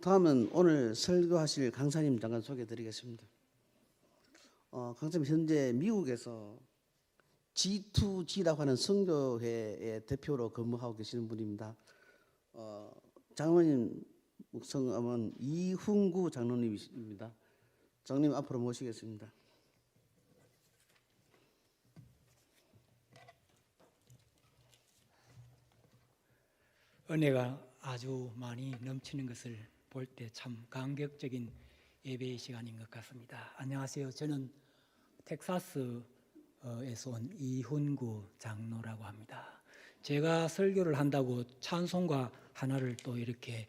다음은 오늘 설교하실 강사님 잠깐 소개해드리겠습니다. 강사님 현재 미국에서 G2G라고 하는 선교회의 대표로 근무하고 계시는 분입니다. 장로님 성함은 이훈구 장로님이십니다. 장로님 앞으로 모시겠습니다. 은혜가 아주 많이 넘치는 것을 볼 때 참 감격적인 예배의 시간인 것 같습니다. 안녕하세요. 저는 텍사스에서 온 이훈구 장로라고 합니다. 제가 설교를 한다고 찬송가 하나를 또 이렇게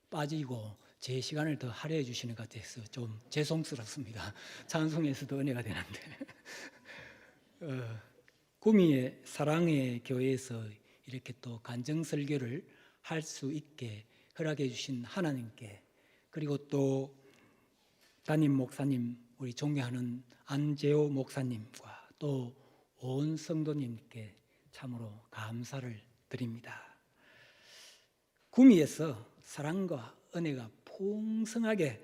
빠지고 제 시간을 더 할애해 주시는 것 같아서 좀 죄송스럽습니다. 찬송에서도 은혜가 되는데 구미의 사랑의 교회에서 이렇게 또 간증 설교를 할 수 있게 허락해 주신 하나님께, 그리고 또 담임 목사님, 우리 존경하는 안재호 목사님과 또 온 성도님께 참으로 감사를 드립니다. 구미에서 사랑과 은혜가 풍성하게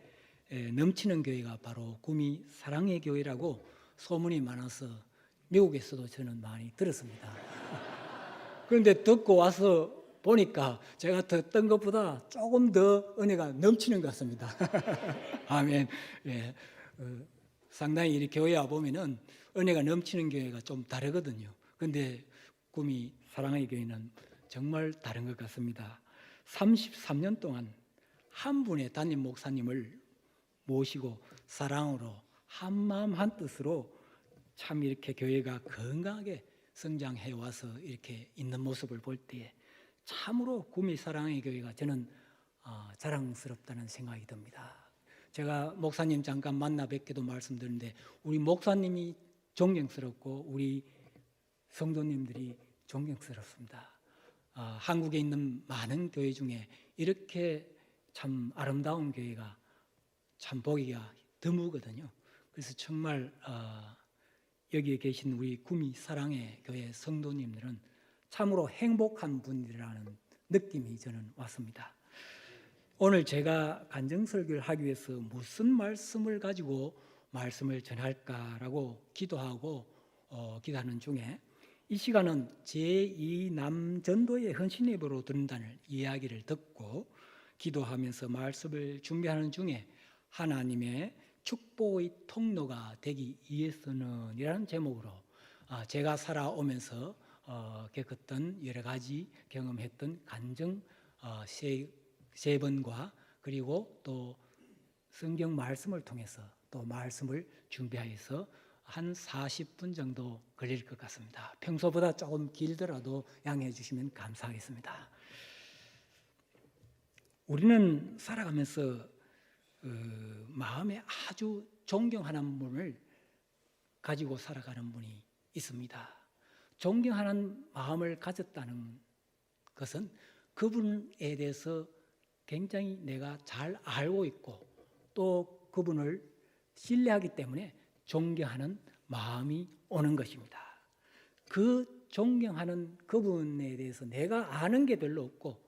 넘치는 교회가 바로 구미 사랑의 교회라고 소문이 많아서 미국에서도 저는 많이 들었습니다. 그런데 듣고 와서 보니까 제가 듣던 것보다 조금 더 은혜가 넘치는 것 같습니다. 아멘. 예, 상당히 이 교회 와 보면은 은혜가 넘치는 교회가 좀 다르거든요. 그런데 구미 사랑의 교회는 정말 다른 것 같습니다. 33년 동안 한 분의 담임 목사님을 모시고 사랑으로 한 마음 한 뜻으로 참 이렇게 교회가 건강하게 성장해 와서 이렇게 있는 모습을 볼 때에 참으로 구미 사랑의 교회가 저는 자랑스럽다는 생각이 듭니다. 제가 목사님 잠깐 만나 뵙기도 말씀드렸는데 우리 목사님이 존경스럽고 우리 성도님들이 존경스럽습니다. 한국에 있는 많은 교회 중에 이렇게 참 아름다운 교회가 참 보기가 드무거든요. 그래서 정말 여기에 계신 우리 구미 사랑의 교회 성도님들은 참으로 행복한 분들이라는 느낌이 저는 왔습니다. 오늘 제가 간증설교를 하기 위해서 무슨 말씀을 가지고 말씀을 전할까라고 기도하고 기도하는 중에 이 시간은 제2남전도의 헌신예배로 드린다는 이야기를 듣고 기도하면서 말씀을 준비하는 중에 하나님의 축복의 통로가 되기 위해서는 이라는 제목으로 제가 살아오면서 겪었던 여러 가지 경험했던 간증 세 번과 그리고 또 성경 말씀을 통해서 또 말씀을 준비하여서 한 40분 정도 걸릴 것 같습니다. 평소보다 조금 길더라도 양해해 주시면 감사하겠습니다. 우리는 살아가면서 마음에 아주 존경하는 분을 가지고 살아가는 분이 있습니다. 존경하는 마음을 가졌다는 것은 그분에 대해서 굉장히 내가 잘 알고 있고 또 그분을 신뢰하기 때문에 존경하는 마음이 오는 것입니다. 그 존경하는 그분에 대해서 내가 아는 게 별로 없고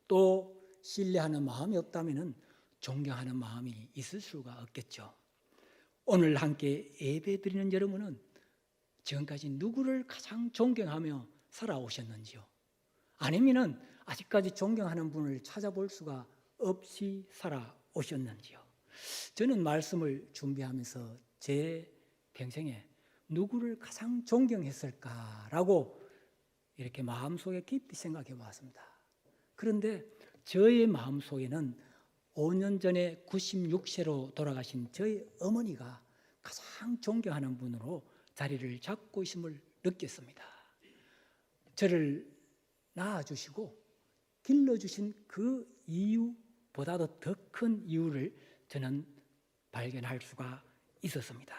또 신뢰하는 마음이 없다면 존경하는 마음이 있을 수가 없겠죠. 오늘 함께 예배드리는 여러분은 지금까지 누구를 가장 존경하며 살아오셨는지요? 아니면 아직까지 존경하는 분을 찾아볼 수가 없이 살아오셨는지요? 저는 말씀을 준비하면서 제 평생에 누구를 가장 존경했을까라고 이렇게 마음속에 깊이 생각해 보았습니다. 그런데 저의 마음속에는 5년 전에 96세로 돌아가신 저희 어머니가 가장 존경하는 분으로 자리를 잡고 있음을 느꼈습니다. 저를 낳아주시고 길러주신 그 이유보다도 더 큰 이유를 저는 발견할 수가 있었습니다.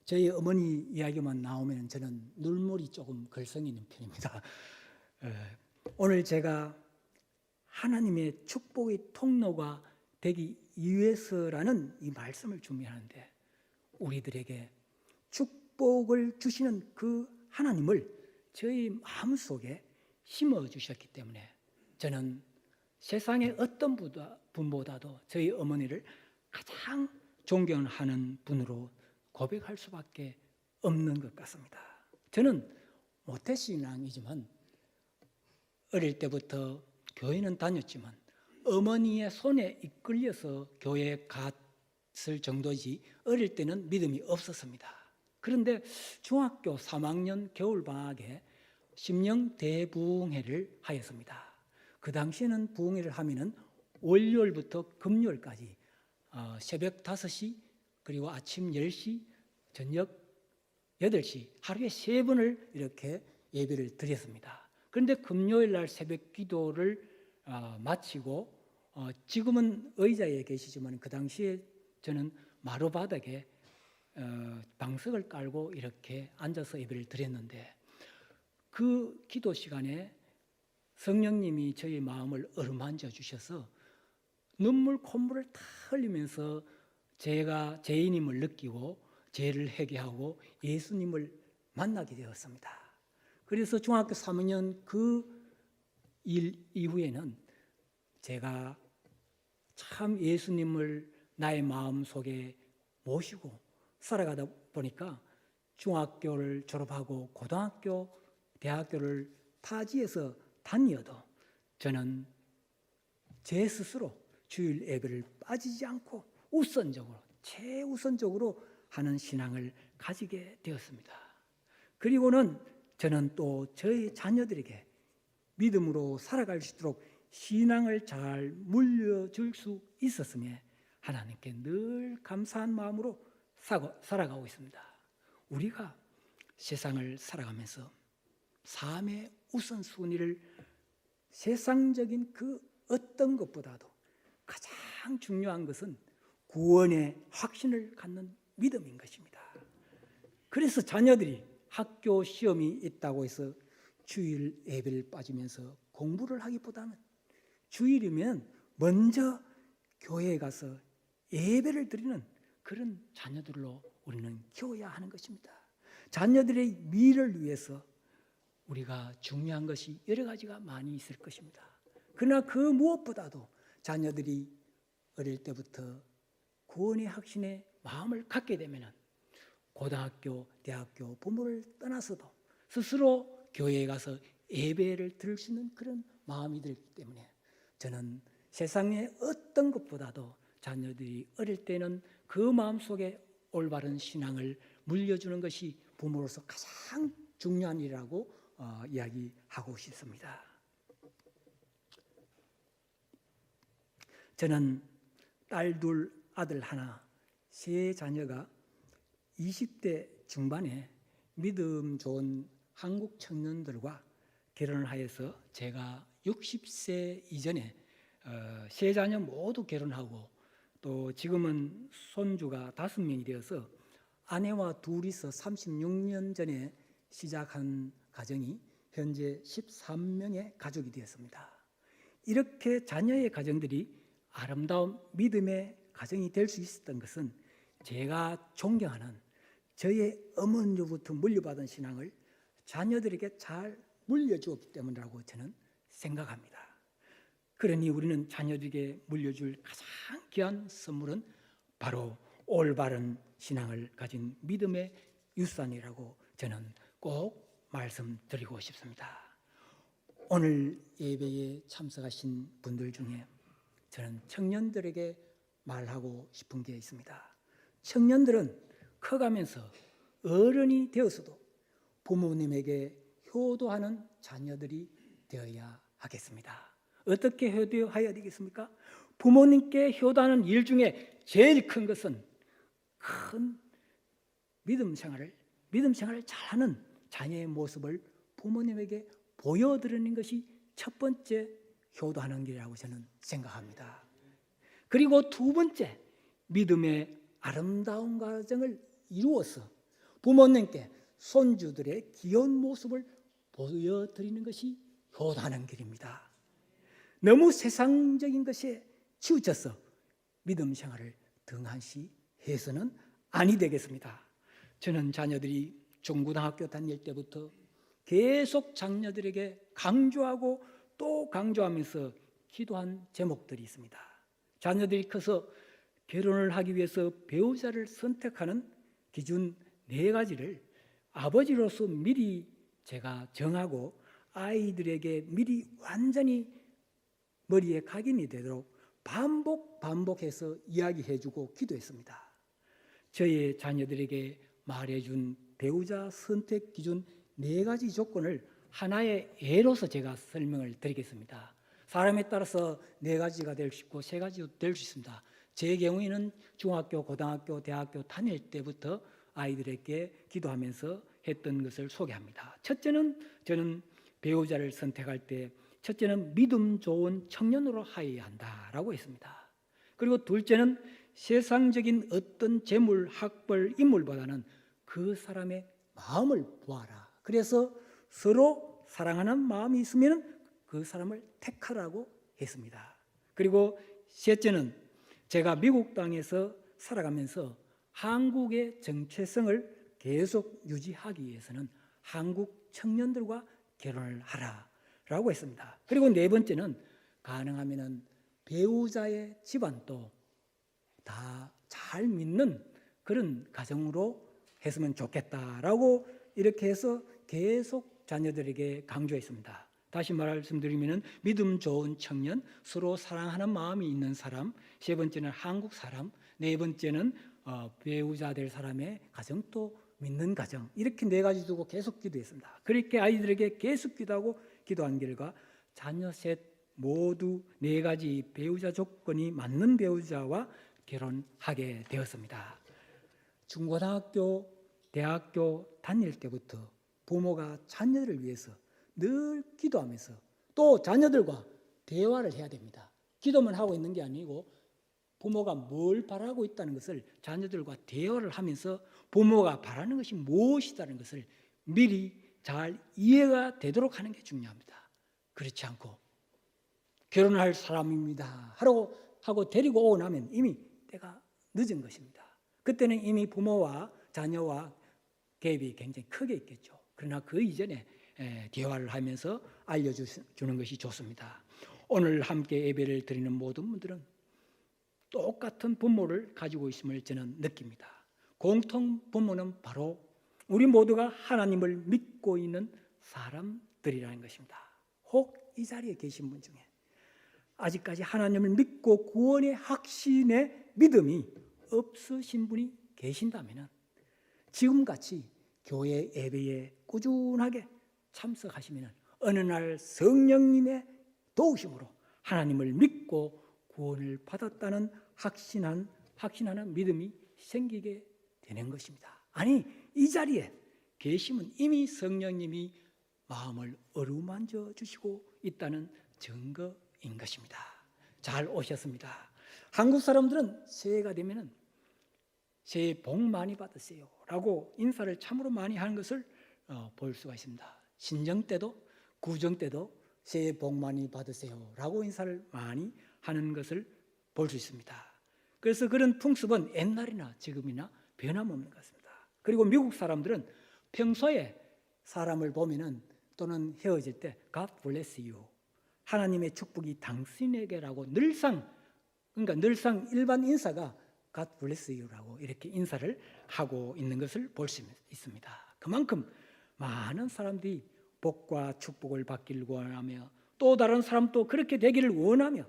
저희 어머니 이야기만 나오면 저는 눈물이 조금 걸성이 있는 편입니다. 오늘 제가 하나님의 축복의 통로가 되기 위해서라는 이 말씀을 준비하는데 우리들에게 축복을 주시는 그 하나님을 저희 마음속에 심어주셨기 때문에 저는 세상의 어떤 분보다도 저희 어머니를 가장 존경하는 분으로 고백할 수밖에 없는 것 같습니다. 저는 모태신앙이지만 어릴 때부터 교회는 다녔지만 어머니의 손에 이끌려서 교회에 갔을 정도지 어릴 때는 믿음이 없었습니다. 그런데 중학교 3학년 겨울방학에 심령 대부흥회를 하였습니다. 그 당시에는 부흥회를 하면은 월요일부터 금요일까지 새벽 5시 그리고 아침 10시 저녁 8시 하루에 3번을 이렇게 예배를 드렸습니다. 그런데 금요일 날 새벽 기도를 마치고 지금은 의자에 계시지만 그 당시에 저는 마루바닥에 방석을 깔고 이렇게 앉아서 예배를 드렸는데 그 기도 시간에 성령님이 저희 마음을 어루만져 주셔서 눈물 콧물을 다 흘리면서 제가 죄인임을 느끼고 죄를 회개하고 예수님을 만나게 되었습니다. 그래서 중학교 3학년 그 일 이후에는 제가 참 예수님을 나의 마음속에 모시고 살아가다 보니까 중학교를 졸업하고 고등학교, 대학교를 타지에서 다니어도 저는 제 스스로 주일 예배를 빠지지 않고 최우선적으로 하는 신앙을 가지게 되었습니다. 그리고는 저는 또 저희 자녀들에게 믿음으로 살아갈 수 있도록 신앙을 잘 물려줄 수 있었음에 하나님께 늘 감사한 마음으로 살아가고 있습니다. 우리가 세상을 살아가면서 삶의 우선순위를 세상적인 그 어떤 것보다도 가장 중요한 것은 구원의 확신을 갖는 믿음인 것입니다. 그래서 자녀들이 학교 시험이 있다고 해서 주일 예배를 빠지면서 공부를 하기보다는 주일이면 먼저 교회에 가서 예배를 드리는 그런 자녀들로 우리는 키워야 하는 것입니다. 자녀들의 미래를 위해서 우리가 중요한 것이 여러 가지가 많이 있을 것입니다. 그러나 그 무엇보다도 자녀들이 어릴 때부터 구원의 확신에 마음을 갖게 되면 고등학교, 대학교, 부모를 떠나서도 스스로 교회에 가서 예배를 드릴 수 있는 그런 마음이 들기 때문에 저는 세상의 어떤 것보다도 자녀들이 어릴 때는 그 마음속에 올바른 신앙을 물려주는 것이 부모로서 가장 중요한 일이라고 이야기하고 싶습니다. 저는 딸 둘, 아들 하나, 세 자녀가 20대 중반에 믿음 좋은 한국 청년들과 결혼을 하여서 제가 60세 이전에 세 자녀 모두 결혼하고 또 지금은 손주가 5명이 되어서 아내와 둘이서 36년 전에 시작한 가정이 현재 13명의 가족이 되었습니다. 이렇게 자녀의 가정들이 아름다운 믿음의 가정이 될 수 있었던 것은 제가 존경하는 저의 어머니로부터 물려받은 신앙을 자녀들에게 잘 물려주었기 때문이라고 저는 생각합니다. 그러니 우리는 자녀들에게 물려줄 가장 귀한 선물은 바로 올바른 신앙을 가진 믿음의 유산이라고 저는 꼭 말씀드리고 싶습니다. 오늘 예배에 참석하신 분들 중에 저는 청년들에게 말하고 싶은 게 있습니다. 청년들은 커가면서 어른이 되어서도 부모님에게 효도하는 자녀들이 되어야 하겠습니다. 어떻게 효도해야 되겠습니까? 부모님께 효도하는 일 중에 제일 큰 것은 큰 믿음 생활을 잘하는 자녀의 모습을 부모님에게 보여드리는 것이 첫 번째 효도하는 길이라고 저는 생각합니다. 그리고 두 번째, 믿음의 아름다운 과정을 이루어서 부모님께 손주들의 귀여운 모습을 보여드리는 것이 효도하는 길입니다. 너무 세상적인 것에 치우쳐서 믿음 생활을 등한시 해서는 아니 되겠습니다. 저는 자녀들이 중고등학교 다닐 때부터 계속 자녀들에게 강조하고 또 강조하면서 기도한 제목들이 있습니다. 자녀들이 커서 결혼을 하기 위해서 배우자를 선택하는 기준 4가지를 아버지로서 미리 제가 정하고 아이들에게 미리 완전히 머리에 각인이 되도록 반복해서 이야기해주고 기도했습니다. 저의 자녀들에게 말해준 배우자 선택 기준 4가지 조건을 하나의 예로서 제가 설명을 드리겠습니다. 사람에 따라서 4가지가 될 수 있고 3가지도 될 수 있습니다. 제 경우에는 중학교, 고등학교, 대학교 다닐 때부터 아이들에게 기도하면서 했던 것을 소개합니다. 첫째는 저는 배우자를 선택할 때 첫째는 믿음 좋은 청년으로 하여야 한다라고 했습니다. 그리고 둘째는 세상적인 어떤 재물, 학벌, 인물보다는 그 사람의 마음을 보아라. 그래서 서로 사랑하는 마음이 있으면 그 사람을 택하라고 했습니다. 그리고 셋째는 제가 미국 땅에서 살아가면서 한국의 정체성을 계속 유지하기 위해서는 한국 청년들과 결혼을 하라라고 했습니다. 그리고 4번째는 가능하면 배우자의 집안도 다 잘 믿는 그런 가정으로 했으면 좋겠다라고 이렇게 해서 계속 자녀들에게 강조했습니다. 다시 말씀드리면 믿음 좋은 청년, 서로 사랑하는 마음이 있는 사람, 3번째는 한국 사람, 4번째는 배우자 될 사람의 가정도 믿는 가정, 이렇게 4가지 두고 계속 기도했습니다. 그렇게 아이들에게 계속 기도하고 기도한 결과 자녀 셋 모두 4가지 배우자 조건이 맞는 배우자와 결혼하게 되었습니다. 중고등학교, 대학교 다닐 때부터 부모가 자녀를 위해서 늘 기도하면서 또 자녀들과 대화를 해야 됩니다. 기도만 하고 있는 게 아니고 부모가 뭘 바라고 있다는 것을 자녀들과 대화를 하면서 부모가 바라는 것이 무엇이라는 것을 미리 잘 이해가 되도록 하는 게 중요합니다. 그렇지 않고 결혼할 사람입니다 하고 데리고 오고 나면 이미 때가 늦은 것입니다. 그때는 이미 부모와 자녀와 갭이 굉장히 크게 있겠죠. 그러나 그 이전에 대화를 하면서 알려주는 것이 좋습니다. 오늘 함께 예배를 드리는 모든 분들은 똑같은 부모를 가지고 있음을 저는 느낍니다. 공통 부모는 바로 우리 모두가 하나님을 믿고 있는 사람들이라는 것입니다. 혹 이 자리에 계신 분 중에 아직까지 하나님을 믿고 구원의 확신의 믿음이 없으신 분이 계신다면 지금같이 교회 예배에 꾸준하게 참석하시면 어느 날 성령님의 도우심으로 하나님을 믿고 구원을 받았다는 확신하는 믿음이 생기게 되는 것입니다. 아니, 이 자리에 계시면 이미 성령님이 마음을 어루만져 주시고 있다는 증거인 것입니다. 잘 오셨습니다. 한국 사람들은 새해가 되면 새해 복 많이 받으세요 라고 인사를 참으로 많이 하는 것을 볼 수가 있습니다. 신정 때도 구정 때도 새해 복 많이 받으세요 라고 인사를 많이 하는 것을 볼 수 있습니다. 그래서 그런 풍습은 옛날이나 지금이나 변함없는 것 같습니다. 그리고 미국 사람들은 평소에 사람을 보면은 또는 헤어질 때 God bless you, 하나님의 축복이 당신에게라고 늘상 일반 인사가 God bless you라고 이렇게 인사를 하고 있는 것을 볼 수 있습니다. 그만큼 많은 사람들이 복과 축복을 받기를 원하며 또 다른 사람도 그렇게 되기를 원하며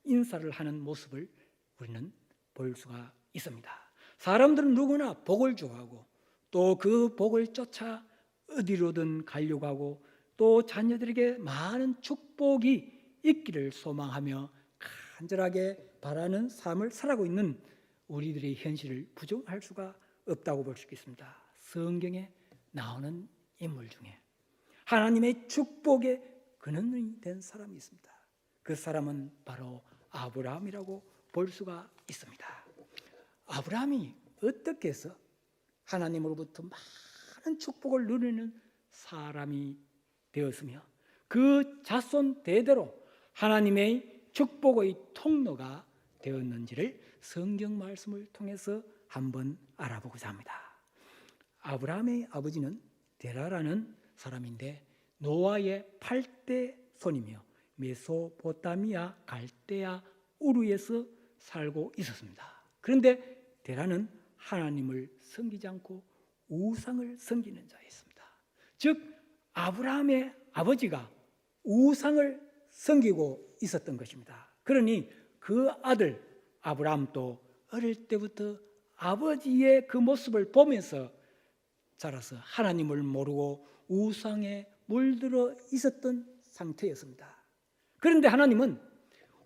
인사를 하는 모습을 우리는 볼 수가 있습니다. 사람들은 누구나 복을 좋아하고 또 그 복을 쫓아 어디로든 가려고 하고 또 자녀들에게 많은 축복이 있기를 소망하며 간절하게 바라는 삶을 살아가고 있는 우리들의 현실을 부정할 수가 없다고 볼 수 있겠습니다. 성경에 나오는 인물 중에 하나님의 축복의 근원이 된 사람이 있습니다. 그 사람은 바로 아브라함이라고 볼 수가 있습니다. 아브라함이 어떻게 해서 하나님으로부터 많은 축복을 누리는 사람이 되었으며 그 자손 대대로 하나님의 축복의 통로가 되었는지를 성경 말씀을 통해서 한번 알아보고자 합니다. 아브라함의 아버지는 데라라는 사람인데 노아의 8대 손이며 메소포타미아, 갈대아, 우르에서 살고 있었습니다. 그런데 데라는 하나님을 섬기지 않고 우상을 섬기는 자였습니다. 즉 아브라함의 아버지가 우상을 섬기고 있었던 것입니다. 그러니 그 아들 아브라함도 어릴 때부터 아버지의 그 모습을 보면서 자라서 하나님을 모르고 우상에 물들어 있었던 상태였습니다. 그런데 하나님은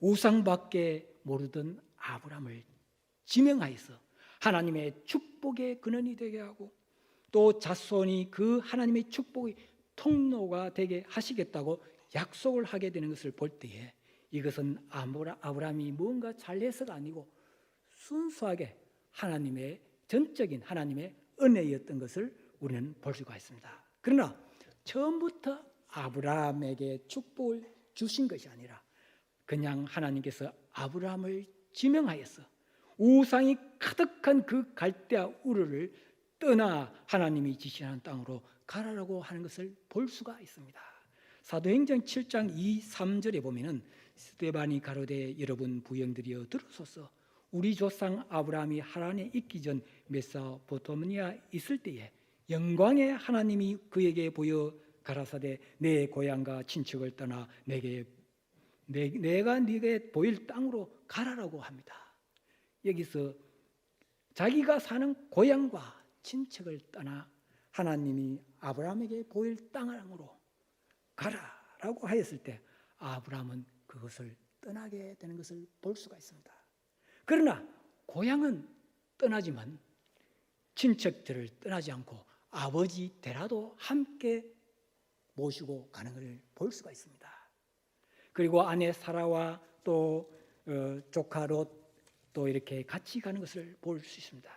우상밖에 모르던 아브라함을 지명하여서 하나님의 축복의 근원이 되게 하고 또 자손이 그 하나님의 축복의 통로가 되게 하시겠다고 약속을 하게 되는 것을 볼 때에 이것은 아브라함이 뭔가 잘해서가 아니고 순수하게 하나님의 전적인 하나님의 은혜였던 것을 우리는 볼 수가 있습니다. 그러나 처음부터 아브라함에게 축복을 주신 것이 아니라 그냥 하나님께서 아브라함을 지명하여서 우상이 가득한 그 갈대아 우르를 떠나 하나님이 지시하는 땅으로 가라라고 하는 것을 볼 수가 있습니다. 사도행전 7장 2, 3절에 보면은 스데반이 가로되 여러분 부형들이여 들으소서 우리 조상 아브라함이 하란에 있기 전 메소포타미아에 있을 때에 영광의 하나님이 그에게 보여 가라사대 내 고향과 친척을 떠나 내가 네게 보일 땅으로 가라라고 합니다. 여기서 자기가 사는 고향과 친척을 떠나 하나님이 아브라함에게 보일 땅으로 가라라고 하였을 때 아브라함은 그것을 떠나게 되는 것을 볼 수가 있습니다. 그러나 고향은 떠나지만 친척들을 떠나지 않고 아버지 데라도 함께 모시고 가는 것을 볼 수가 있습니다. 그리고 아내 사라와 또 조카 롯도 이렇게 같이 가는 것을 볼 수 있습니다.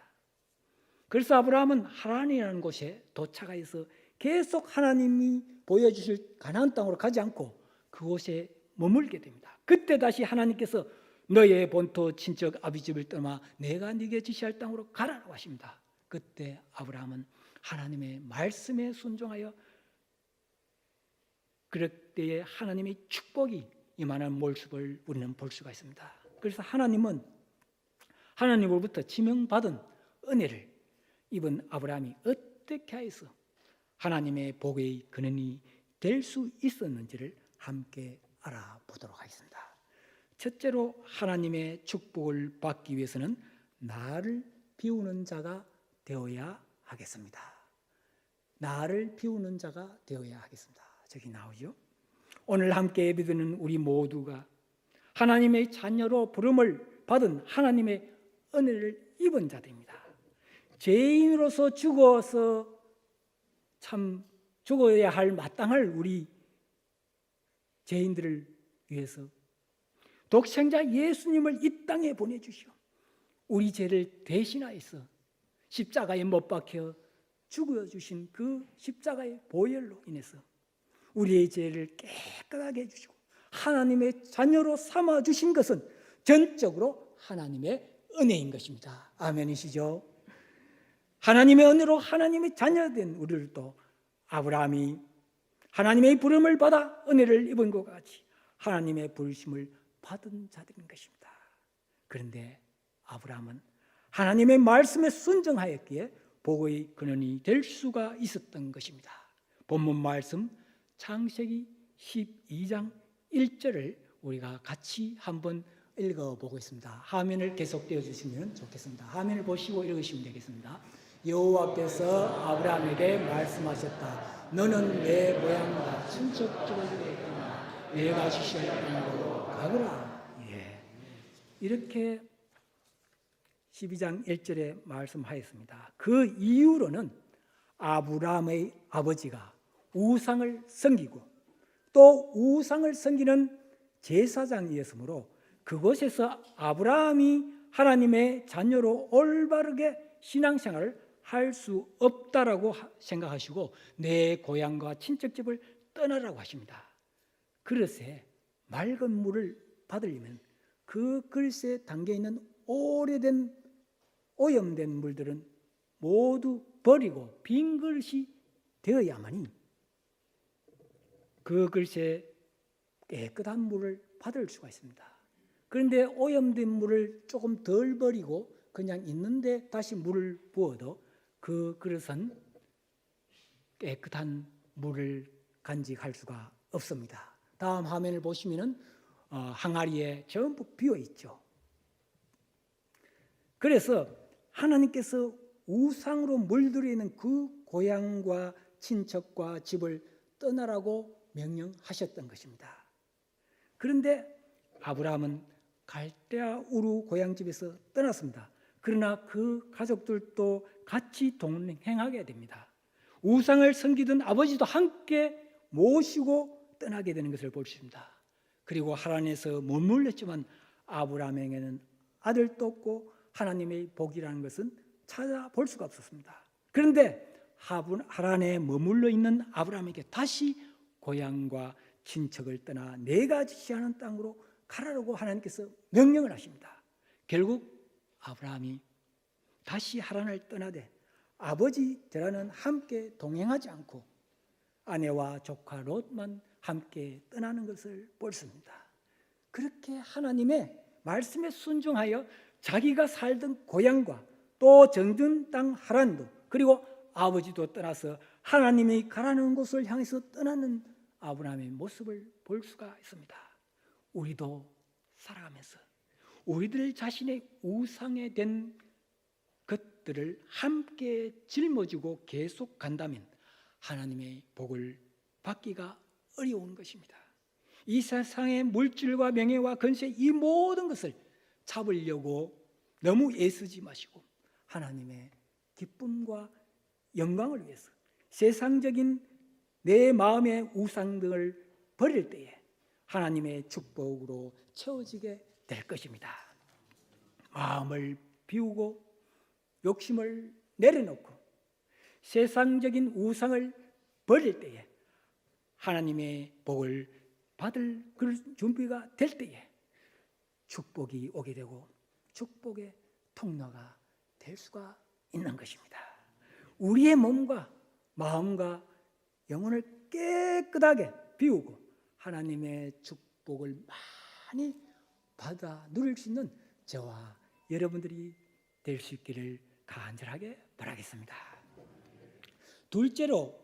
그래서 아브라함은 하란이라는 곳에 도착하여서 계속 하나님이 보여주실 가나안 땅으로 가지 않고 그곳에 머물게 됩니다. 그때 다시 하나님께서 너의 본토 친척 아비집을 떠나 내가 네게 지시할 땅으로 가라라고 하십니다. 그때 아브라함은 하나님의 말씀에 순종하여 그럴 때에 하나님의 축복이 임하는 모습을 우리는 볼 수가 있습니다. 그래서 하나님은 하나님으로부터 지명받은 은혜를 입은 아브라함이 어떻게 해서 하나님의 복의 근원이 될 수 있었는지를 함께 알아보도록 하겠습니다. 첫째로 하나님의 축복을 받기 위해서는 나를 비우는 자가 되어야 하겠습니다. 나를 비우는 자가 되어야 하겠습니다. 저기 나오죠. 오늘 함께 예배드리는 우리 모두가 하나님의 자녀로 부름을 받은 하나님의 은혜를 입은 자들입니다. 죄인으로서 죽어야 할 마땅할 우리 죄인들을 위해서 독생자 예수님을 이 땅에 보내주시오. 우리 죄를 대신하여서 십자가에 못 박혀 죽어주신 그 십자가의 보혈로 인해서 우리의 죄를 깨끗하게 해주시고 하나님의 자녀로 삼아주신 것은 전적으로 하나님의 은혜인 것입니다. 아멘이시죠? 하나님의 은혜로 하나님의 자녀된 우리들도 아브라함이 하나님의 부름을 받아 은혜를 입은 것 같이 하나님의 부르심을 받은 자들인 것입니다. 그런데 아브라함은 하나님의 말씀에 순종하였기에 복의 근원이 될 수가 있었던 것입니다. 본문 말씀 창세기 12장 1절을 우리가 같이 한번 읽어보겠습니다. 화면을 계속 띄워주시면 좋겠습니다. 화면을 보시고 읽으시면 되겠습니다. 여호와께서 아브라함에게 말씀하셨다. 너는 내 모양과 친척들에게 떠나 내가 지시할 땅으로 가거라. 이렇게 12장 1절에 말씀하였습니다. 그 이후로는 아브라함의 아버지가 우상을 섬기고 또 우상을 섬기는 제사장이었으므로 그곳에서 아브라함이 하나님의 자녀로 올바르게 신앙생활을 할 수 없다라고 생각하시고 내 고향과 친척집을 떠나라고 하십니다. 그릇에 맑은 물을 받으려면 그 그릇에 담겨있는 오래된 오염된 물들은 모두 버리고 빈 그릇이 되어야만이 그 그릇에 깨끗한 물을 받을 수가 있습니다. 그런데 오염된 물을 조금 덜 버리고 그냥 있는데 다시 물을 부어도 그 그릇은 깨끗한 물을 간직할 수가 없습니다. 다음 화면을 보시면은 항아리에 전부 비어 있죠. 그래서 하나님께서 우상으로 물들어 있는 그 고향과 친척과 집을 떠나라고 명령하셨던 것입니다. 그런데 아브라함은 갈대아 우르 고향집에서 떠났습니다. 그러나 그 가족들도 같이 동행하게 됩니다. 우상을 섬기던 아버지도 함께 모시고 떠나게 되는 것을 볼 수 있습니다. 그리고 하란에서 머물렀지만 아브라함에게는 아들도 없고 하나님의 복이라는 것은 찾아볼 수가 없었습니다. 그런데 하란에 머물러 있는 아브라함에게 다시 고향과 친척을 떠나 내가 지시하는 땅으로 가라라고 하나님께서 명령을 하십니다. 결국 아브라함이 다시 하란을 떠나되 아버지 데라는 함께 동행하지 않고 아내와 조카 롯만 함께 떠나는 것을 볼 수 있습니다. 그렇게 하나님의 말씀에 순종하여 자기가 살던 고향과 또 정든 땅 하란도 그리고 아버지도 떠나서 하나님이 가라는 곳을 향해서 떠나는 아브라함의 모습을 볼 수가 있습니다. 우리도 살아가면서 우리들 자신의 우상에 된 것들을 함께 짊어지고 계속 간다면 하나님의 복을 받기가 어려운 것입니다. 이 세상의 물질과 명예와 권세 이 모든 것을 잡으려고 너무 애쓰지 마시고 하나님의 기쁨과 영광을 위해서 세상적인 내 마음의 우상들을 버릴 때에 하나님의 축복으로 채워지게 될 것입니다. 마음을 비우고 욕심을 내려놓고 세상적인 우상을 버릴 때에 하나님의 복을 받을 그 준비가 될 때에 축복이 오게 되고 축복의 통로가 될 수가 있는 것입니다. 우리의 몸과 마음과 영혼을 깨끗하게 비우고 하나님의 축복을 많이 받아 누릴 수 있는 저와 여러분들이 될 수 있기를 간절하게 바라겠습니다. 둘째로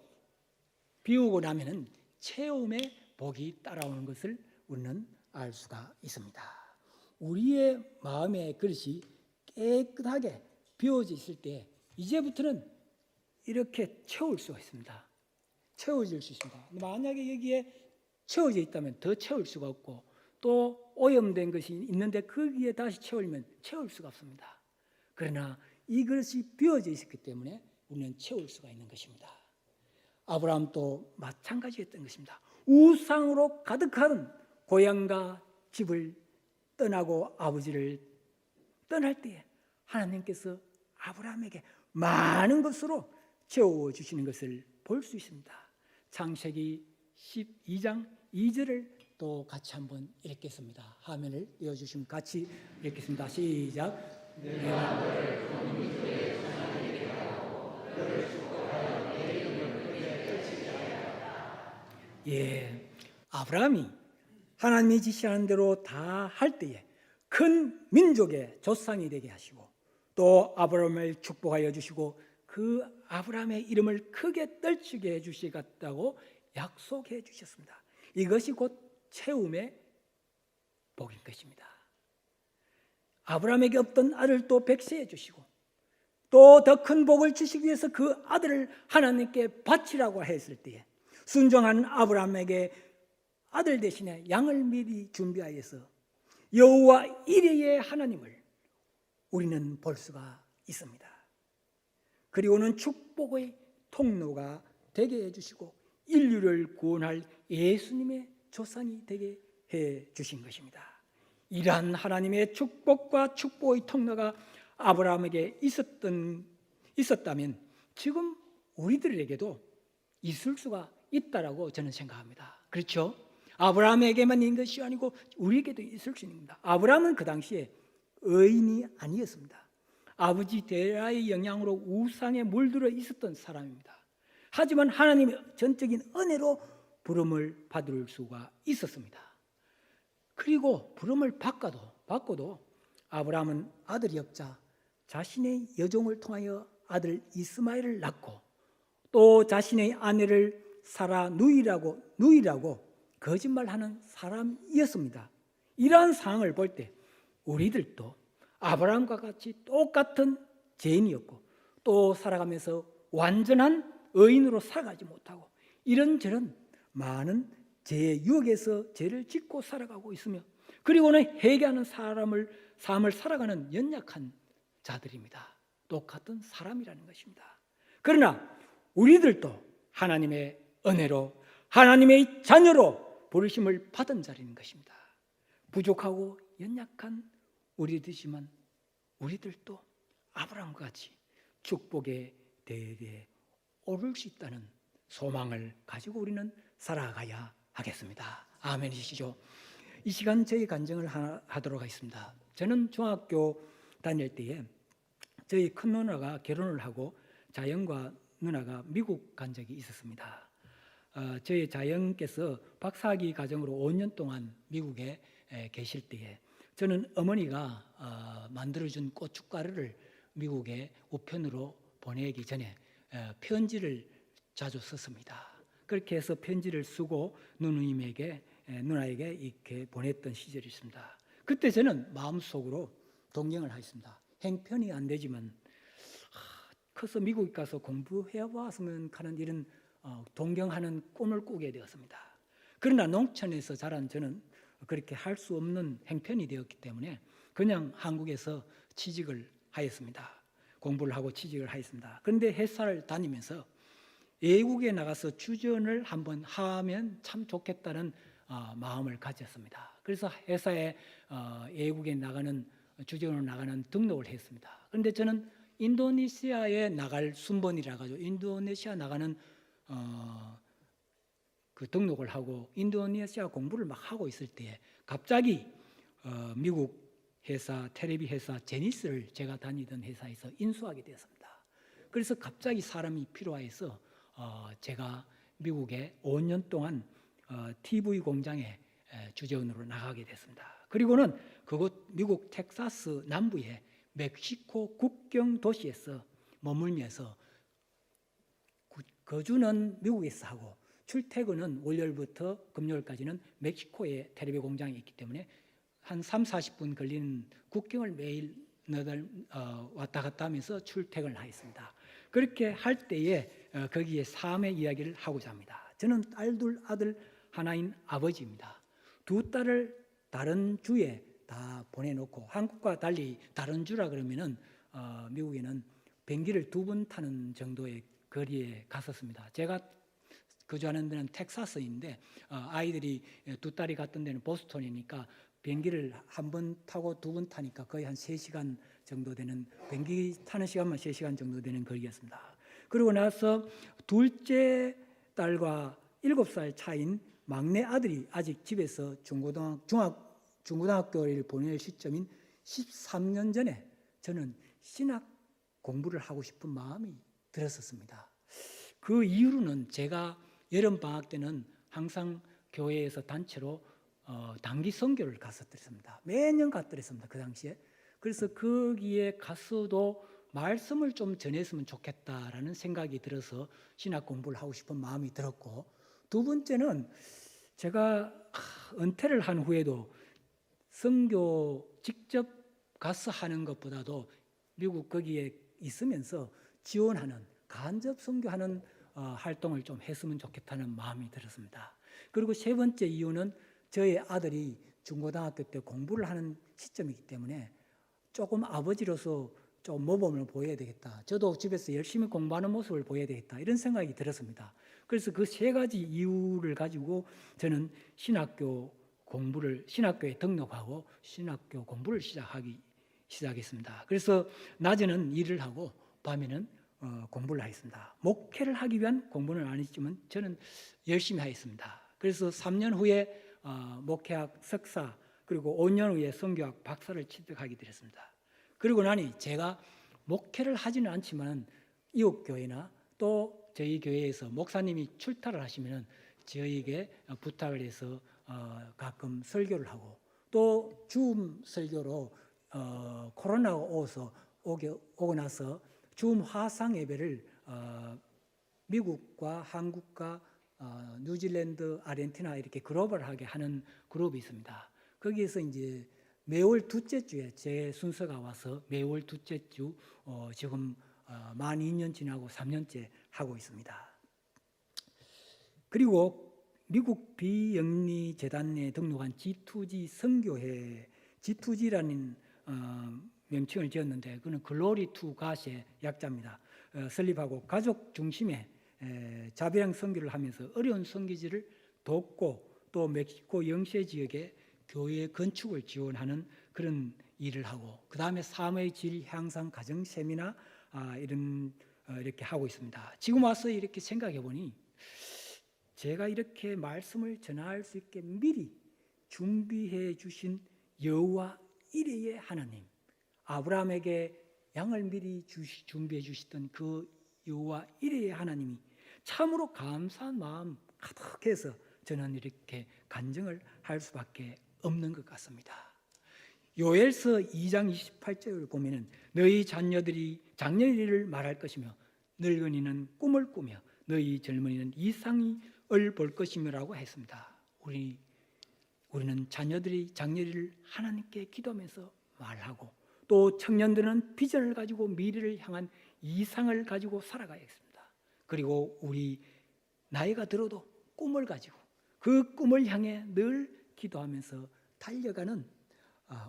비우고 나면은 체험의 복이 따라오는 것을 우리는 알 수가 있습니다. 우리의 마음의 그릇이 깨끗하게 비워져 있을 때 이제부터는 이렇게 채울 수가 있습니다. 채워질 수 있습니다. 만약에 여기에 채워져 있다면 더 채울 수가 없고 또 오염된 것이 있는데 거기에 다시 채우려면 채울 수가 없습니다. 그러나 이 그릇이 비워져 있었기 때문에 우리는 채울 수가 있는 것입니다. 아브라함도 마찬가지였던 것입니다. 우상으로 가득한 고향과 집을 떠나고 아버지를 떠날 때에 하나님께서 아브라함에게 많은 것으로 채워주시는 것을 볼 수 있습니다. 창세기 12장 2절을 또 같이 한번 읽겠습니다. 화면을 띄워주시면 같이 읽겠습니다. 시작. 예, 아브라함이 하나님이 지시하는 대로 다 할 때에 큰 민족의 조상이 되게 하시고 또 아브라함을 축복하여 주시고 그 아브라함의 이름을 크게 떨치게 해주시겠다고 약속해 주셨습니다. 이것이 곧 채움의 복인 것입니다. 아브라함에게 없던 아들도 백세해 주시고 또 더 큰 복을 주시기 위해서 그 아들을 하나님께 바치라고 했을 때에 순종한 아브라함에게 아들 대신에 양을 미리 준비하여서 여호와 이레의 하나님을 우리는 볼 수가 있습니다. 그리고는 축복의 통로가 되게 해주시고 인류를 구원할 예수님의 조상이 되게 해주신 것입니다. 이러한 하나님의 축복과 축복의 통로가 아브라함에게 있었다면 지금 우리들에게도 있을 수가 있다라고 저는 생각합니다. 그렇죠? 아브라함에게만 있는 것이 아니고 우리에게도 있을 수 있습니다. 아브라함은 그 당시에 의인이 아니었습니다. 아버지 데라의 영향으로 우상에 물들어 있었던 사람입니다. 하지만 하나님의 전적인 은혜로 부름을 받을 수가 있었습니다. 그리고 부름을 받고도 아브라함은 아들이 없자 자신의 여종을 통하여 아들 이스마엘을 낳고 또 자신의 아내를 사라 누이라고 거짓말하는 사람이었습니다. 이러한 상황을 볼 때 우리들도 아브라함과 같이 똑같은 죄인이었고 또 살아가면서 완전한 의인으로 살아가지 못하고 이런저런 많은 죄의 유혹에서 죄를 짓고 살아가고 있으며 그리고는 회개하는 삶을 살아가는 연약한 자들입니다. 똑같은 사람이라는 것입니다. 그러나 우리들도 하나님의 은혜로 하나님의 자녀로 부르심을 받은 자리인 것입니다. 부족하고 연약한 우리들이지만 우리들도 아브라함과 같이 축복의 대대에 오를 수 있다는 소망을 가지고 우리는 살아가야 하겠습니다. 아멘이시죠? 이 시간 저희 간증을 하도록 하겠습니다. 저는 중학교 다닐 때에 저희 큰 누나가 결혼을 하고 자영과 누나가 미국 간 적이 있었습니다. 저희 자영께서 박사학위 과정으로 5년 동안 미국에 계실 때에 저는 어머니가 만들어준 고춧가루를 미국에 우편으로 보내기 전에 편지를 자주 썼습니다. 그렇게 해서 편지를 쓰고 누나에게 이렇게 보냈던 시절이 있습니다. 그때 저는 마음속으로 동경을 하였습니다. 행편이 안 되지만 커서 미국에 가서 공부해 왔으면 하는 이런 동경하는 꿈을 꾸게 되었습니다. 그러나 농촌에서 자란 저는 그렇게 할 수 없는 행편이 되었기 때문에 그냥 한국에서 취직을 하였습니다. 공부를 하고 취직을 하였습니다. 그런데 회사를 다니면서 외국에 나가서 주전을 한번 하면 참 좋겠다는 마음을 가졌습니다. 그래서 회사에 외국에 나가는 주전으로 나가는 등록을 했습니다. 그런데 저는 인도네시아에 나갈 순번이라 가지고 인도네시아 나가는 그 등록을 하고 인도네시아 공부를 막 하고 있을 때에 갑자기 미국 회사 텔레비 회사 제니스를 제가 다니던 회사에서 인수하게 되었습니다. 그래서 갑자기 사람이 필요해서 제가 미국에 5년 동안 TV 공장에 주재원으로 나가게 됐습니다. 그리고는 그곳 미국 텍사스 남부의 멕시코 국경 도시에서 머물면서 거주는 미국에서 하고 출퇴근은 월요일부터 금요일까지는 멕시코의 텔레비 공장에 있기 때문에 한 30-40분 걸리는 국경을 매일 왔다 갔다 하면서 출퇴근을 하였습니다. 그렇게 할 때에 거기에 삶의 이야기를 하고자 합니다. 저는 딸 둘 아들 하나인 아버지입니다. 두 딸을 다른 주에 다 보내놓고 한국과 달리 다른 주라 그러면은 미국에는 비행기를 2번 타는 정도의 거리에 갔었습니다. 제가 거주하는 데는 텍사스인데 아이들이 두 딸이 갔던 데는 보스턴이니까 비행기를 한 번 타고 2번 타니까 거의 한 3시간 정도 되는 비행기 타는 시간만 3시간 정도 되는 거리였습니다. 그러고 나서 둘째 딸과 7살 차인 막내 아들이 아직 집에서 중고등학교를 보낼 시점인 13년 전에 저는 신학 공부를 하고 싶은 마음이 들었었습니다. 그 이후로는 제가 여름방학 때는 항상 교회에서 단체로 단기 선교를 갔었습니다. 매년 갔더랬습니다. 그 당시에. 그래서 거기에 가서도 말씀을 좀 전했으면 좋겠다라는 생각이 들어서 신학 공부를 하고 싶은 마음이 들었고 두 번째는 제가 은퇴를 한 후에도 선교 직접 가서 하는 것보다도 미국 거기에 있으면서 지원하는 간접 선교하는 활동을 좀 했으면 좋겠다는 마음이 들었습니다. 그리고 세 번째 이유는 저희 아들이 중고등학교 때 공부를 하는 시점이기 때문에 조금 아버지로서 좀 모범을 보여야 되겠다. 저도 집에서 열심히 공부하는 모습을 보여야 되겠다. 이런 생각이 들었습니다. 그래서 그 세 가지 이유를 가지고 저는 신학교에 등록하고 신학교 공부를 시작했습니다. 그래서 낮에는 일을 하고 밤에는 공부를 하겠습니다. 목회를 하기 위한 공부는 아니지만 저는 열심히 하겠습니다. 그래서 3년 후에 목회학 석사 그리고 5년 후에 선교학 박사를 취득하게 되었습니다. 그리고 나니 제가 목회를 하지는 않지만 이웃교회나 또 저희 교회에서 목사님이 출타를 하시면 저에게 부탁을 해서 가끔 설교를 하고 또 줌 설교로 코로나가 오고 나서 줌 화상 예배를 미국과 한국과 뉴질랜드, 아르헨티나 이렇게 글로벌하게 하는 그룹이 있습니다. 거기에서 이제 매월 둘째 주에 제 순서가 와서 매월 둘째 주 지금 만 2년 지나고 3년째 하고 있습니다. 그리고 미국 비영리 재단에 등록한 G2G 선교회, G2G라는 명칭을 지었는데 그는 글로리 투 갓의 약자입니다. 설립하고 가족 중심의 자비랑 선교를 하면서 어려운 선교지를 돕고 또 멕시코 영세 지역에 교회 건축을 지원하는 그런 일을 하고 그 다음에 삶의 질 향상 가정 세미나 이렇게 하고 있습니다. 지금 와서 이렇게 생각해 보니 제가 이렇게 말씀을 전할 수 있게 미리 준비해 주신 여호와 이레의 하나님, 아브라함에게 양을 미리 준비해 주시던 그 여호와 이레의 하나님이 참으로 감사한 마음 가득해서 저는 이렇게 간증을 할 수밖에 없는 것 같습니다. 요엘서 2장 28절을 보면은 너희 자녀들이 장년일을 말할 것이며 늙은이는 꿈을 꾸며 너희 젊은이는 이상을 볼 것이며라고 했습니다. 우리는 자녀들이 장년일을 하나님께 기도하면서 말하고 또 청년들은 비전을 가지고 미래를 향한 이상을 가지고 살아가야겠습니다. 그리고 우리 나이가 들어도 꿈을 가지고 그 꿈을 향해 늘 기도하면서 달려가는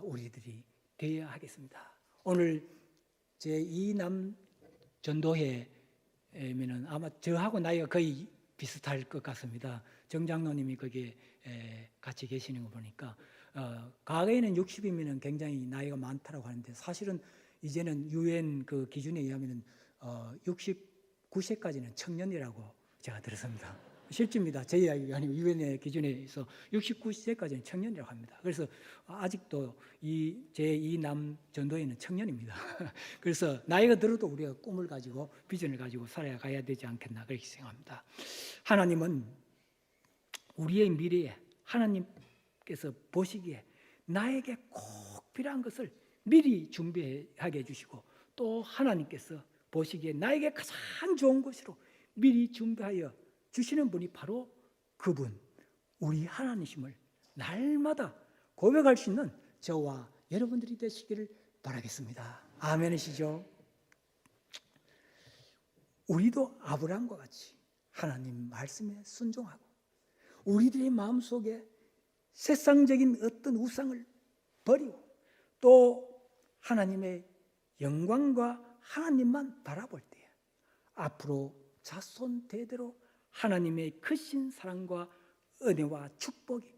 우리들이 되어야 하겠습니다. 오늘 제2남 전도회면은 아마 저하고 나이가 거의 비슷할 것 같습니다. 정 장로님이 거기에 같이 계시는 거 보니까 과거에는 60이면 굉장히 나이가 많다라고 하는데 사실은 이제는 유엔 그 기준에 의하면 69세까지는 청년이라고 제가 들었습니다. 실제입니다. 제 이야기가 아니고 유엔의 기준에서 69세까지는 청년이라고 합니다. 그래서 아직도 이 제2남 전도회는 청년입니다. 그래서 나이가 들어도 우리가 꿈을 가지고 비전을 가지고 살아가야 되지 않겠나 그렇게 생각합니다. 하나님은 우리의 미래에 하나님께서 보시기에 나에게 꼭 필요한 것을 미리 준비하게 해주시고 또 하나님께서 보시기에 나에게 가장 좋은 것으로 미리 준비하여 주시는 분이 바로 그분, 우리 하나님이심을 날마다 고백할 수 있는 저와 여러분들이 되시기를 바라겠습니다. 아멘이시죠? 우리도 아브라함과 같이 하나님 말씀에 순종하고 우리들의 마음속에 세상적인 어떤 우상을 버리고 또 하나님의 영광과 하나님만 바라볼 때 앞으로 자손 대대로 하나님의 크신 사랑과 은혜와 축복이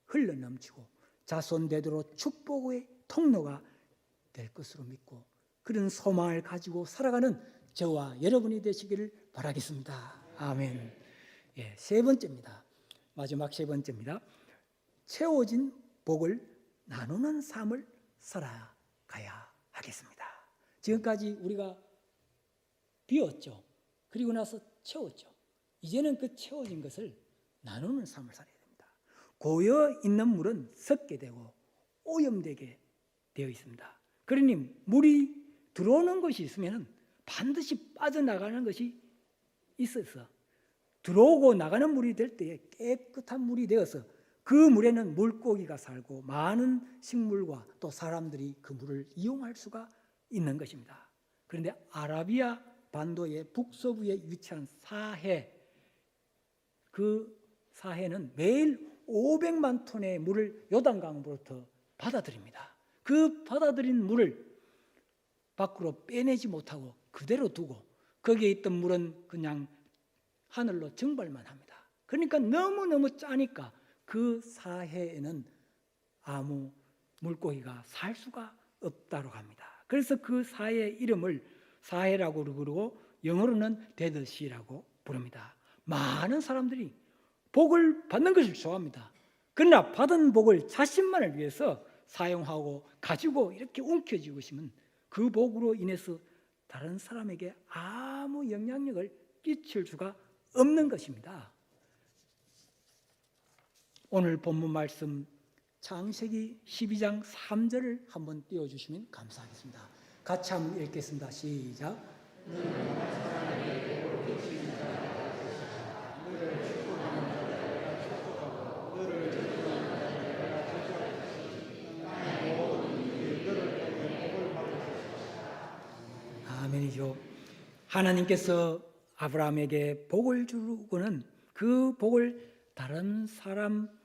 흘러넘치고 자손 대대로 축복의 통로가 될 것으로 믿고 그런 소망을 가지고 살아가는 저와 여러분이 되시기를 바라겠습니다. 아멘. 세 번째입니다. 마지막 세 번째입니다. 채워진 복을 나누는 삶을 살아가야 하겠습니다. 지금까지 우리가 비웠죠. 그리고 나서 채웠죠. 이제는 그 채워진 것을 나누는 삶을 살아야 됩니다. 고여 있는 물은 섞게 되고 오염되게 되어 있습니다. 그러니 물이 들어오는 것이 있으면 반드시 빠져나가는 것이 있어서 들어오고 나가는 물이 될 때에 깨끗한 물이 되어서 그 물에는 물고기가 살고 많은 식물과 또 사람들이 그 물을 이용할 수가 있는 것입니다. 그런데 아라비아 반도의 북서부에 위치한 사해, 그 사해는 매일 500만 톤의 물을 요단강으로부터 받아들입니다. 그 받아들인 물을 밖으로 빼내지 못하고 그대로 두고 거기에 있던 물은 그냥 하늘로 증발만 합니다. 그러니까 너무너무 짜니까 그 사해에는 아무 물고기가 살 수가 없다고 합니다. 그래서 그 사해의 이름을 사해라고 그러고 영어로는 데드시라고 부릅니다. 많은 사람들이 복을 받는 것을 좋아합니다. 그러나 받은 복을 자신만을 위해서 사용하고 가지고 이렇게 움켜쥐고 있으면 그 복으로 인해서 다른 사람에게 아무 영향력을 끼칠 수가 없는 것입니다. 오늘 본문 말씀 창세기 12장 3절을 한번 띄워주시면 감사하겠습니다. 같이 한번 읽겠습니다. 시작. 아멘이죠. 하나님께서 아브라함에게 복을 주고는 그 복을 다른 사람들에게도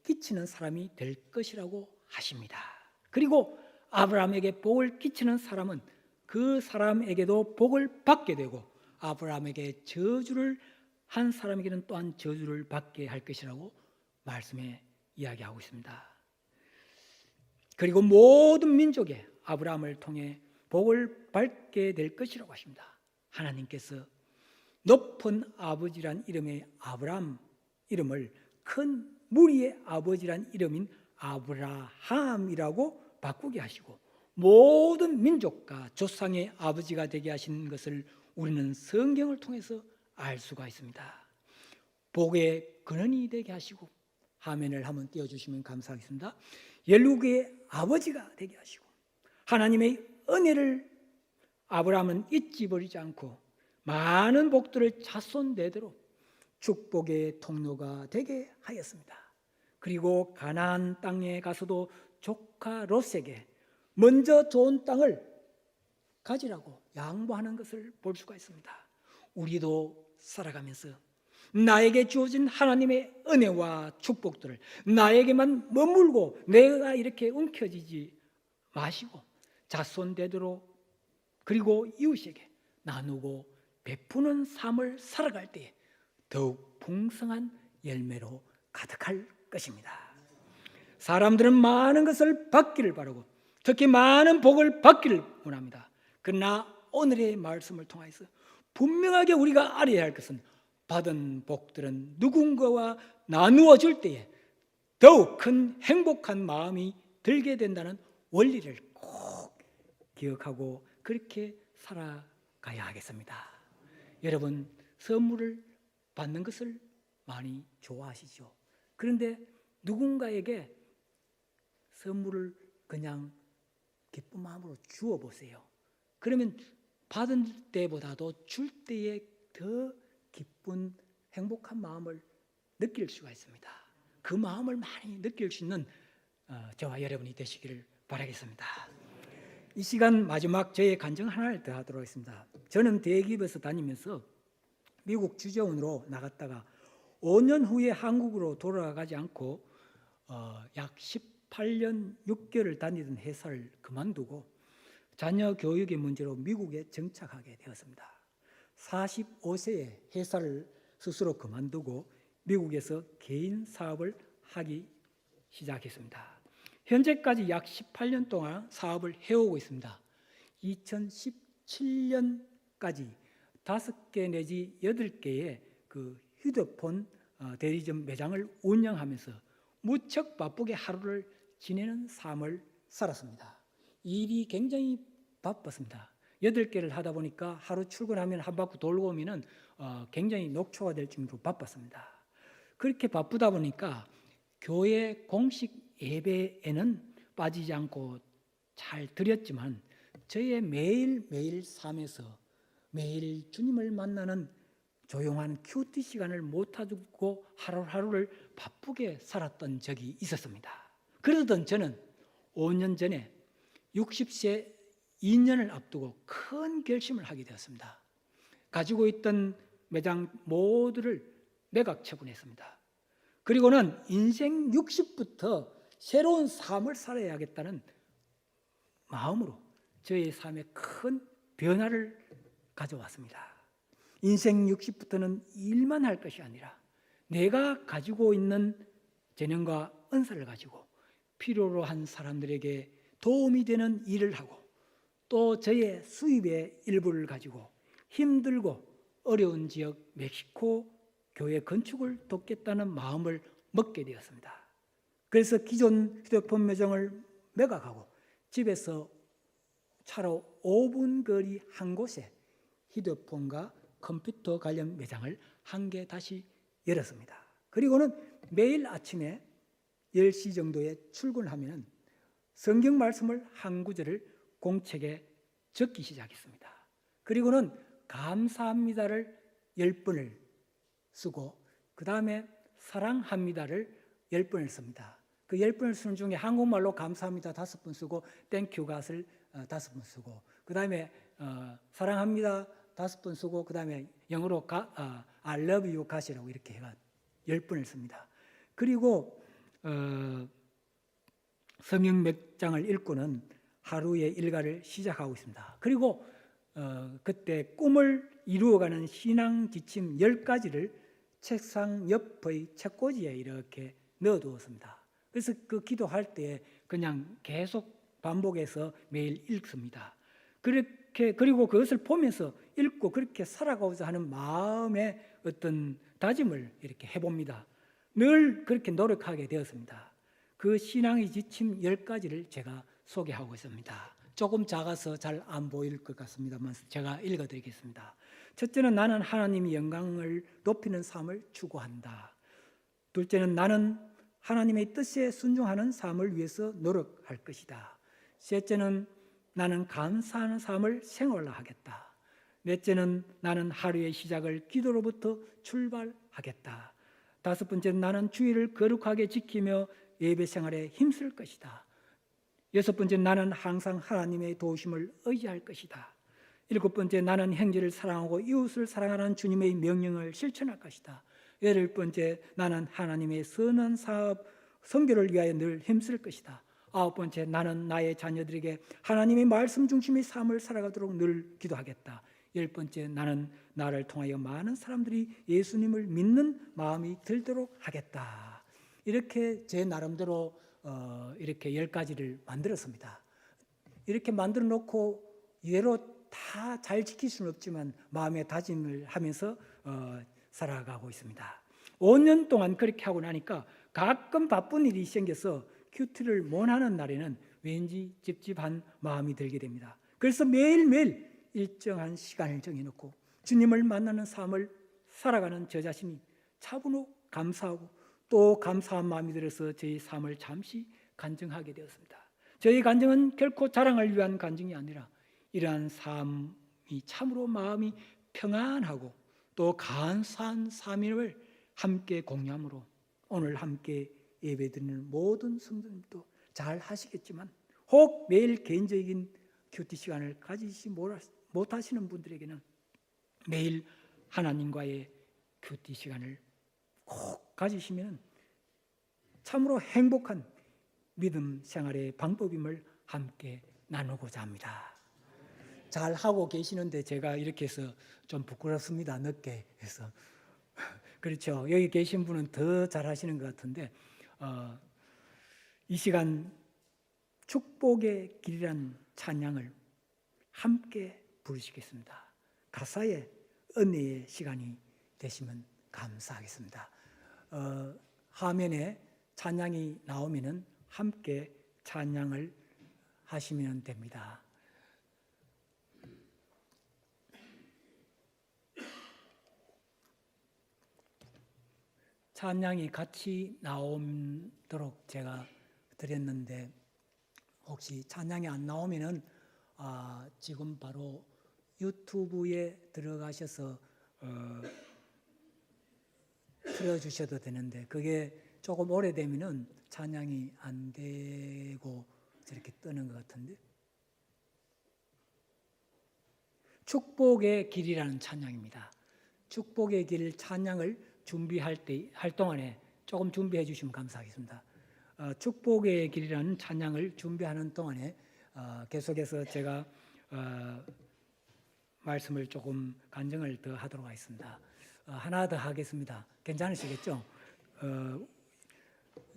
끼치는 사람이 될 것이라고 하십니다. 그리고 아브라함에게 복을 끼치는 사람은 그 사람에게도 복을 받게 되고 아브라함에게 저주를 한 사람에게는 또한 저주를 받게 할 것이라고 말씀에 이야기하고 있습니다. 그리고 모든 민족에 아브라함을 통해 복을 받게 될 것이라고 하십니다. 하나님께서 높은 아버지란 이름의 아브라함 이름을 큰 무리의 아버지란 이름인 아브라함이라고 바꾸게 하시고 모든 민족과 조상의 아버지가 되게 하신 것을 우리는 성경을 통해서 알 수가 있습니다. 복의 근원이 되게 하시고 화면을 한번 띄워주시면 감사하겠습니다. 열국의 아버지가 되게 하시고 하나님의 은혜를 아브라함은 잊지 버리지 않고 많은 복들을 자손대대로 축복의 통로가 되게 하였습니다. 그리고 가나안 땅에 가서도 조카 롯에게 먼저 좋은 땅을 가지라고 양보하는 것을 볼 수가 있습니다. 우리도 살아가면서 나에게 주어진 하나님의 은혜와 축복들을 나에게만 머물고 내가 이렇게 움켜쥐지 마시고 자손대대로 그리고 이웃에게 나누고 베푸는 삶을 살아갈 때에 더욱 풍성한 열매로 가득할 것입니다. 사람들은 많은 것을 받기를 바라고 특히 많은 복을 받기를 원합니다. 그러나 오늘의 말씀을 통해서 분명하게 우리가 알아야 할 것은 받은 복들은 누군가와 나누어 줄 때에 더욱 큰 행복한 마음이 들게 된다는 원리를 꼭 기억하고 그렇게 살아가야 하겠습니다. 여러분, 선물을 받는 것을 많이 좋아하시죠? 그런데 누군가에게 선물을 그냥 기쁜 마음으로 주어 보세요. 그러면 받은 때보다도 줄 때에 더 기쁜 행복한 마음을 느낄 수가 있습니다. 그 마음을 많이 느낄 수 있는 저와 여러분이 되시기를 바라겠습니다. 이 시간 마지막 저의 간증 하나를 더 하도록 하겠습니다. 저는 대기업에서 다니면서 미국 주재원으로 나갔다가 5년 후에 한국으로 돌아가지 않고 약 18년 6개월을 다니던 회사를 그만두고 자녀 교육의 문제로 미국에 정착하게 되었습니다. 45세에 회사를 스스로 그만두고 미국에서 개인 사업을 하기 시작했습니다. 현재까지 약 18년 동안 사업을 해오고 있습니다. 2017년까지 5개 내지 8개의 그 휴대폰 대리점 매장을 운영하면서 무척 바쁘게 하루를 지내는 삶을 살았습니다. 일이 굉장히 바빴습니다. 8개를 하다 보니까 하루 출근하면 한 바퀴 돌고 오면 굉장히 녹초가 될 정도로 바빴습니다. 그렇게 바쁘다 보니까 교회 공식 예배에는 빠지지 않고 잘 드렸지만 저의 매일매일 삶에서 매일 주님을 만나는 조용한 큐티 시간을 못 하고 하루하루를 바쁘게 살았던 적이 있었습니다. 그러던 저는 5년 전에 60세 2년을 앞두고 큰 결심을 하게 되었습니다. 가지고 있던 매장 모두를 매각 처분했습니다. 그리고는 인생 60부터 새로운 삶을 살아야겠다는 마음으로 저의 삶에 큰 변화를 가져왔습니다. 인생 60부터는 일만 할 것이 아니라 내가 가지고 있는 재능과 은사를 가지고 필요로 한 사람들에게 도움이 되는 일을 하고 또 저의 수입의 일부를 가지고 힘들고 어려운 지역 멕시코 교회 건축을 돕겠다는 마음을 먹게 되었습니다. 그래서 기존 휴대폰 매장을 매각하고 집에서 차로 5분 거리 한 곳에 휴대폰과 컴퓨터 관련 매장을 한 개 다시 열었습니다. 그리고는 매일 아침에 10시 정도에 출근하면 성경 말씀을 한 구절을 공책에 적기 시작했습니다. 그리고는 감사합니다를 10번을 쓰고 그 다음에 사랑합니다를 10번을 씁니다. 그 10번을 쓰는 중에 한국말로 감사합니다 5번 쓰고 땡큐 갓을 5번 쓰고 그 다음에 사랑합니다 5번 쓰고 그 다음에 영어로 I love you 갓이라고 이렇게 해가 10번을 씁니다. 그리고 성경 몇 장을 읽고는 하루의 일과를 시작하고 있습니다. 그리고 그때 꿈을 이루어가는 신앙 지침 10가지를 책상 옆의 책꽂이에 이렇게 넣어두었습니다. 그래서 그 기도할 때 그냥 계속 반복해서 매일 읽습니다. 그리고 그것을 보면서 읽고 그렇게 살아가고자 하는 마음의 어떤 다짐을 이렇게 해봅니다. 늘 그렇게 노력하게 되었습니다. 그 신앙의 지침 10가지를 제가 소개하고 있습니다. 조금 작아서 잘 안 보일 것 같습니다만 제가 읽어드리겠습니다. 첫째는 나는 하나님의 영광을 높이는 삶을 추구한다. 둘째는 나는 하나님의 뜻에 순종하는 삶을 위해서 노력할 것이다. 셋째는 나는 감사하는 삶을 생활화하겠다. 넷째는 나는 하루의 시작을 기도로부터 출발하겠다. 다섯 번째는 나는 주의를 거룩하게 지키며 예배 생활에 힘쓸 것이다. 여섯 번째 나는 항상 하나님의 도우심을 의지할 것이다. 일곱 번째 나는 형제를 사랑하고 이웃을 사랑하는 주님의 명령을 실천할 것이다. 여덟 번째 나는 하나님의 선한 사업 선교를 위하여 늘 힘쓸 것이다. 아홉 번째 나는 나의 자녀들에게 하나님의 말씀 중심의 삶을 살아가도록 늘 기도하겠다. 열 번째 나는 나를 통하여 많은 사람들이 예수님을 믿는 마음이 들도록 하겠다. 이렇게 제 나름대로 이렇게 10가지를 만들었습니다. 이렇게 만들어 놓고 이대로 다 잘 지킬 수는 없지만 마음의 다짐을 하면서 살아가고 있습니다. 5년 동안 그렇게 하고 나니까 가끔 바쁜 일이 생겨서 큐티를 못 하는 날에는 왠지 찝찝한 마음이 들게 됩니다. 그래서 매일매일 일정한 시간을 정해놓고 주님을 만나는 삶을 살아가는 저 자신이 차분하고 감사하고 또 감사한 마음이 들어서 저희 삶을 잠시 간증하게 되었습니다. 저희 간증은 결코 자랑을 위한 간증이 아니라 이러한 삶이 참으로 마음이 평안하고 또 감사한 삶을 함께 공유함으로 오늘 함께 예배드리는 모든 성도님도 잘 하시겠지만 혹 매일 개인적인 큐티 시간을 가지지 못하시는 분들에게는 매일 하나님과의 큐티 시간을 꼭 가지시면 참으로 행복한 믿음 생활의 방법임을 함께 나누고자 합니다. 잘 하고 계시는데 제가 이렇게 해서 좀 부끄럽습니다. 늦게 해서. 그렇죠. 여기 계신 분은 더 잘하시는 것 같은데 이 시간 축복의 길이란 찬양을 함께 부르시겠습니다. 가사의 은혜의 시간이 되시면 감사하겠습니다. 화면에 찬양이 나오면은 함께 찬양을 하시면 됩니다. 찬양이 같이 나오도록 제가 드렸는데 혹시 찬양이 안 나오면은 지금 바로 유튜브에 들어가셔서 틀어주셔도 되는데 그게 조금 오래되면은 찬양이 안 되고 저렇게 뜨는 것 같은데 축복의 길이라는 찬양입니다. 축복의 길 찬양을 준비할 동안에 조금 준비해 주시면 감사하겠습니다. 축복의 길이라는 찬양을 준비하는 동안에 계속해서 제가 말씀을 조금 간증을 더 하도록 하겠습니다. 하나 더 하겠습니다. 괜찮으시겠죠?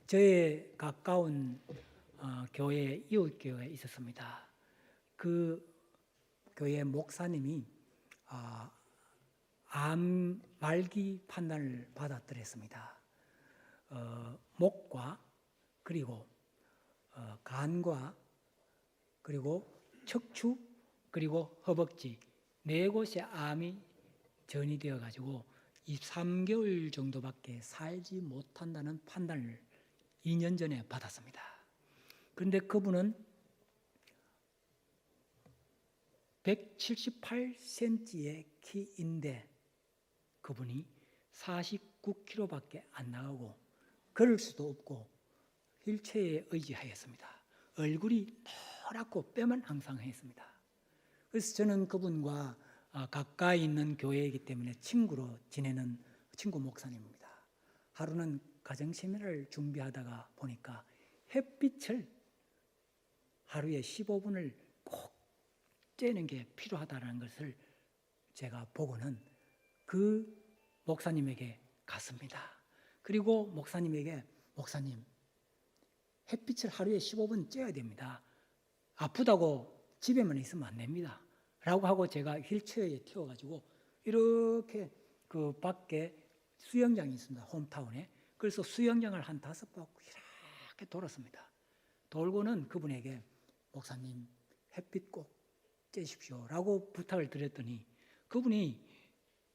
저의 가까운 교회 이웃 교회에 있었습니다. 그 교회 목사님이 암 말기 판단을 받았더랬습니다. 목과 그리고 간과 그리고 척추 그리고 허벅지 4곳에 암이 전이되어 가지고 이 3개월 정도밖에 살지 못한다는 판단을 2년 전에 받았습니다. 그런데 그분은 178cm의 키인데 그분이 49kg밖에 안 나가고 걸을 수도 없고 휠체어에 의지하였습니다. 얼굴이 노랗고 뼈만 항상했습니다. 그래서 저는 그분과 가까이 있는 교회이기 때문에 친구로 지내는 친구 목사님입니다. 하루는 가정 세미나를 준비하다가 보니까 햇빛을 하루에 15분을 꼭 쬐는 게 필요하다는 것을 제가 보고는 그 목사님에게 갔습니다. 그리고 목사님에게 목사님 햇빛을 하루에 15분 쬐야 됩니다. 아프다고 집에만 있으면 안 됩니다. 라고 하고 제가 휠체어에 태워가지고 이렇게 그 밖에 수영장이 있습니다. 홈타운에. 그래서 수영장을 한 5바퀴 이렇게 돌았습니다. 돌고는 그분에게 목사님 햇빛 꼭 쬐십시오 라고 부탁을 드렸더니 그분이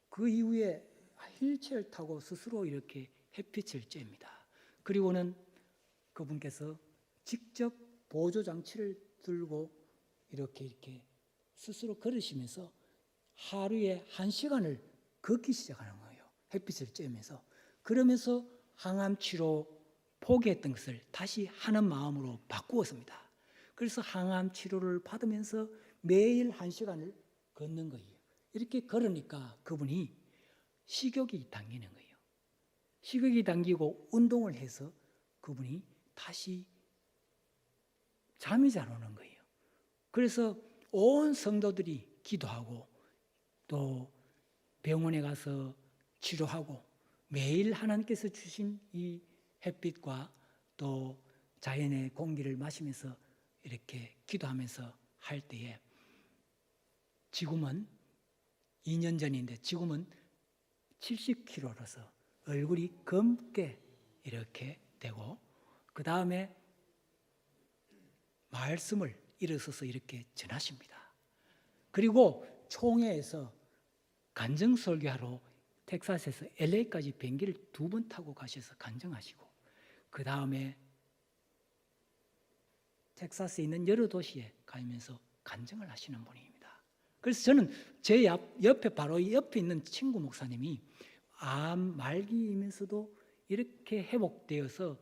그 이후에 휠체어를 타고 스스로 이렇게 햇빛을 쬐입니다. 그리고는 그분께서 직접 보조장치를 들고 이렇게 스스로 걸으시면서 하루에 1시간을 걷기 시작하는 거예요. 햇빛을 쬐면서. 그러면서 항암 치료 포기했던 것을 다시 하는 마음으로 바꾸었습니다. 그래서 항암 치료를 받으면서 매일 1시간을 걷는 거예요. 이렇게 걸으니까 그분이 식욕이 당기는 거예요. 식욕이 당기고 운동을 해서 그분이 다시 잠이 잘 오는 거예요. 그래서 온 성도들이 기도하고 또 병원에 가서 치료하고 매일 하나님께서 주신 이 햇빛과 또 자연의 공기를 마시면서 이렇게 기도하면서 할 때에 지금은 2년 전인데 지금은 70kg로서 얼굴이 검게 이렇게 되고 그 다음에 말씀을 일어서서 이렇게 전하십니다. 그리고 총회에서 간증설교하러 텍사스에서 LA까지 비행기를 2번 타고 가셔서 간증하시고 그 다음에 텍사스에 있는 여러 도시에 가면서 간증을 하시는 분입니다. 그래서 저는 제 옆에 바로 옆에 있는 친구 목사님이 암 말기이면서도 이렇게 회복되어서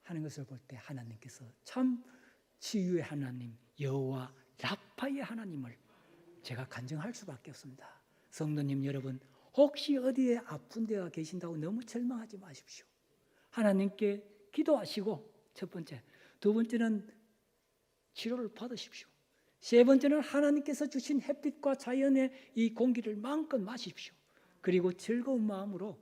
하는 것을 볼 때 하나님께서 참 치유의 하나님 여호와 라파의 하나님을 제가 간증할 수밖에 없습니다. 성도님 여러분 혹시 어디에 아픈 데가 계신다고 너무 절망하지 마십시오. 하나님께 기도하시고 첫 번째, 두 번째는 치료를 받으십시오. 세 번째는 하나님께서 주신 햇빛과 자연의 이 공기를 마음껏 마십시오. 그리고 즐거운 마음으로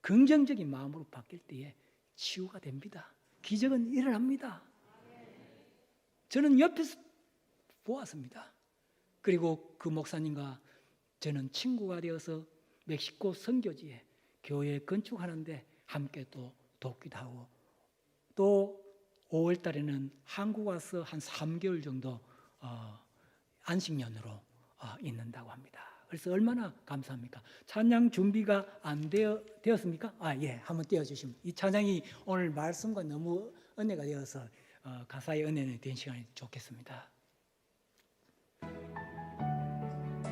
긍정적인 마음으로 바뀔 때에 치유가 됩니다. 기적은 일어납니다. 저는 옆에서 보았습니다. 그리고 그 목사님과 저는 친구가 되어서 멕시코 선교지에 교회 건축하는데 함께 또 돕기도 하고 또 5월 달에는 한국 와서 한 3개월 정도 안식년으로 있는다고 합니다. 그래서 얼마나 감사합니까? 찬양 준비가 안 되었습니까? 예, 한번 띄워주시면 이 찬양이 오늘 말씀과 너무 은혜가 되어서 가사의 은혜는 된 시간이 좋겠습니다.